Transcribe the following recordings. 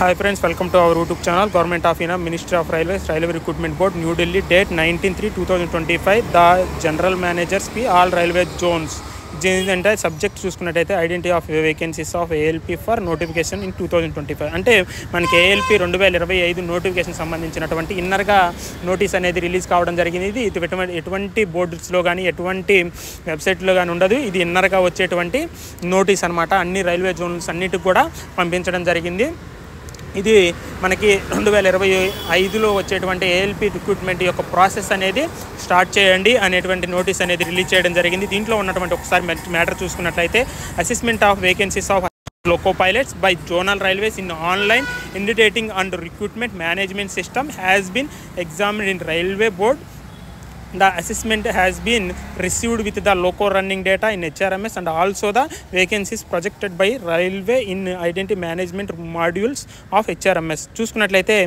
Hi friends, welcome to our YouTube channel. Government of India, Ministry of Railways, Railway Recruitment Board, New Delhi, date 19/3/2025. The general managers be all railway zones. ఏంటంటే subject చూసుకున్నట్టయితే identity of vacancies of ALP for notification in 2025. అంటే మనకి ALP 2025 notification సంబంధించినటువంటి ఇన్నర్గా notice అనేది release కావడం జరిగింది. ఇది ఎటువంటి బోర్డ్స్లో కానీ ఎటువంటి వెబ్సైట్లో కానీ ఉండదు. ఇది ఇన్నర్గా వచ్చేటువంటి నోటీస్ అనమాట. అన్ని రైల్వే జోన్స్ అన్నిటికి కూడా పంపించడం జరిగింది. ఇది మనకి 2025లో వచ్చేటువంటి ఏఎల్పి రిక్రూట్మెంట్ యొక్క ప్రాసెస్ అనేది స్టార్ట్ చేయండి అనేటువంటి నోటీస్ అనేది రిలీజ్ చేయడం జరిగింది. దీంట్లో ఉన్నటువంటి ఒకసారి మ్యాటర్ చూసుకున్నట్లయితే assessment of vacancies of loco pilots by zonal railways in online indicating and recruitment management system has been examined in railway board. The assessment has been received with the loco running data in HRMS and also the vacancies projected by railway in identity management modules of HRMS. చూసుకున్నట్లయితే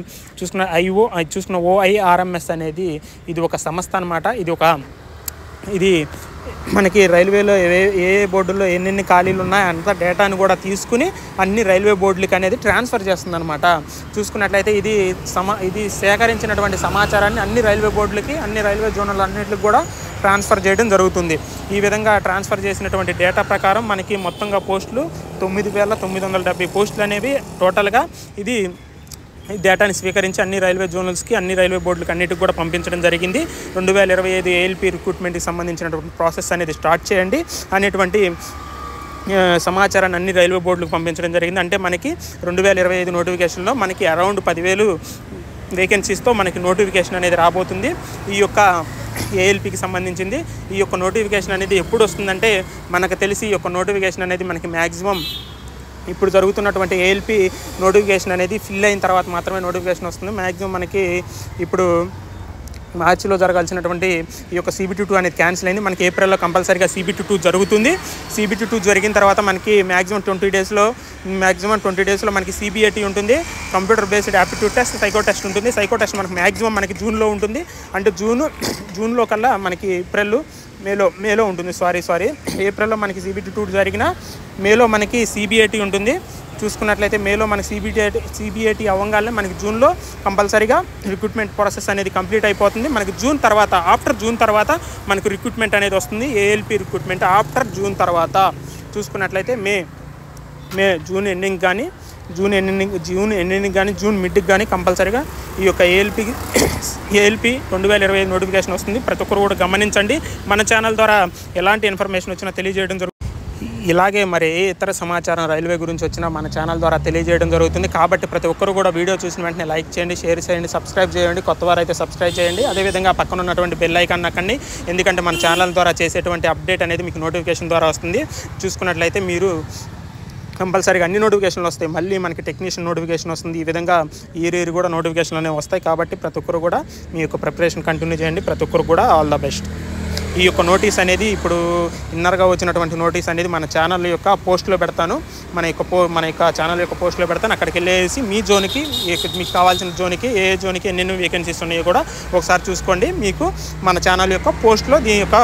చూసుకున్న OIRMS అనేది ఇది ఒక సంస్థ అన్నమాట. ఇది మనకి రైల్వేలో ఏ బోర్డుల్లో ఎన్ని ఖాళీలు ఉన్నాయో అంత డేటాను కూడా తీసుకుని అన్ని రైల్వే బోర్డులకి అనేది ట్రాన్స్ఫర్ చేస్తుంది అనమాట. చూసుకున్నట్లయితే ఇది సేకరించినటువంటి సమాచారాన్ని అన్ని రైల్వే బోర్డులకి అన్ని రైల్వే జోన్లు అన్నింటికి కూడా ట్రాన్స్ఫర్ చేయడం జరుగుతుంది. ఈ విధంగా ట్రాన్స్ఫర్ చేసినటువంటి డేటా ప్రకారం మనకి మొత్తంగా పోస్టులు 9,970 పోస్టులు అనేవి టోటల్గా ఇది డేటాని స్వీకరించి అన్ని రైల్వే జోనల్స్కి అన్ని రైల్వే బోర్డులకు అన్నిటికి కూడా పంపించడం జరిగింది. 2025 ఏఎల్పి రిక్రూట్మెంట్కి సంబంధించినటువంటి ప్రాసెస్ అనేది స్టార్ట్ చేయండి అనేటువంటి సమాచారాన్ని అన్ని రైల్వే బోర్డులకు పంపించడం జరిగింది. అంటే మనకి 2025 నోటిఫికేషన్లో మనకి అరౌండ్ 10,000 వేకెన్సీస్తో మనకి నోటిఫికేషన్ అనేది రాబోతుంది. ఈ యొక్క ఏఎల్పికి సంబంధించింది ఈ యొక్క నోటిఫికేషన్ అనేది ఎప్పుడు వస్తుందంటే మనకు తెలిసి ఈ యొక్క నోటిఫికేషన్ అనేది మనకి మ్యాక్సిమం ఇప్పుడు జరుగుతున్నటువంటి ఏఎల్పి నోటిఫికేషన్ అనేది ఫిల్ అయిన తర్వాత మాత్రమే నోటిఫికేషన్ వస్తుంది. మ్యాక్సిమం మనకి ఇప్పుడు మార్చిలో జరగాల్సినటువంటి ఈ యొక్క CBT2 అనేది క్యాన్సిల్ అయింది. మనకి ఏప్రిల్లో కంపల్సరీగా CBT2 జరుగుతుంది. CBT2 జరిగిన తర్వాత మనకి మ్యాక్సిమం 20 డేస్లో మనకి CBAT ఉంటుంది. Computer based aptitude test, psycho test ఉంటుంది. సైకో టెస్ట్ మనకి మ్యాక్సిమం మనకి జూన్లో ఉంటుంది. అంటే జూన్లో కల్లా మనకి మేలో ఉంటుంది. సారీ ఏప్రిల్లో మనకి CBT2 జరిగిన మేలో మనకి CBAT ఉంటుంది. చూసుకున్నట్లయితే మేలో మనకి CBAT అవ్వగానే మనకి జూన్లో కంపల్సరీగా రిక్రూట్మెంట్ ప్రాసెస్ అనేది కంప్లీట్ అయిపోతుంది. మనకి ఆఫ్టర్ జూన్ తర్వాత మనకు రిక్రూట్మెంట్ అనేది వస్తుంది. ఏఎల్పి రిక్రూట్మెంట్ ఆఫ్టర్ జూన్ తర్వాత చూసుకున్నట్లయితే జూన్ ఎండింగ్ కానీ జూన్ మిడ్కి కానీ కంపల్సరీగా ఈ యొక్క ఏఎల్పి 2025 నోటిఫికేషన్ వస్తుంది. ప్రతి ఒక్కరు కూడా గమనించండి. మన ఛానల్ ద్వారా ఎలాంటి ఇన్ఫర్మేషన్ వచ్చినా తెలియజేయడం జరుగుతుంది. ఇలాగే మరి ఏ ఇతర సమాచారం రైల్వే గురించి వచ్చినా మన ఛానల్ ద్వారా తెలియజేయడం జరుగుతుంది. కాబట్టి ప్రతి ఒక్కరు కూడా వీడియో చూసిన వెంటనే లైక్ చేయండి, షేర్ చేయండి, సబ్స్క్రైబ్ చేయండి. కొత్త వారు అయితే సబ్స్క్రైబ్ చేయండి. అదేవిధంగా పక్కన ఉన్నటువంటి బెల్ ఐకాన్ నొక్కండి. ఎందుకంటే మన ఛానల్ ద్వారా చేసేటువంటి అప్డేట్ అనేది మీకు నోటిఫికేషన్ ద్వారా వస్తుంది. చూసుకున్నట్లయితే మీరు కంపల్సరీగా అన్ని నోటిఫికేషన్లు వస్తాయి. మళ్ళీ మనకి టెక్నీషియన్ నోటిఫికేషన్ వస్తుంది. ఈ విధంగా ఇయర్ కూడా నోటిఫికేషన్లు అనేవి వస్తాయి. కాబట్టి ప్రతి ఒక్కరు కూడా మీ యొక్క ప్రిపరేషన్ కంటిన్యూ చేయండి. ప్రతి ఒక్కరు కూడా ఆల్ ద బెస్ట్. ఈ యొక్క నోటీస్ అనేది ఇప్పుడు ఇన్నర్గా వచ్చినటువంటి నోటీస్ అనేది మన ఛానల్ యొక్క పోస్ట్లో పెడతాను. మన యొక్క ఛానల్ యొక్క పోస్ట్లో పెడతాను. అక్కడికి వెళ్ళేసి మీ జోన్కి మీకు కావాల్సిన జోన్కి ఏ జోన్కి ఎన్నెన్ని వేకెన్సీస్ ఉన్నాయో కూడా ఒకసారి చూసుకోండి. మీకు మన ఛానల్ యొక్క పోస్ట్లో దీని యొక్క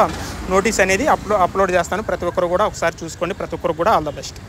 నోటీస్ అనేది అప్లోడ్ చేస్తాను. ప్రతి ఒక్కరు కూడా ఒకసారి చూసుకోండి. ప్రతి ఒక్కరు కూడా ఆల్ ద బెస్ట్.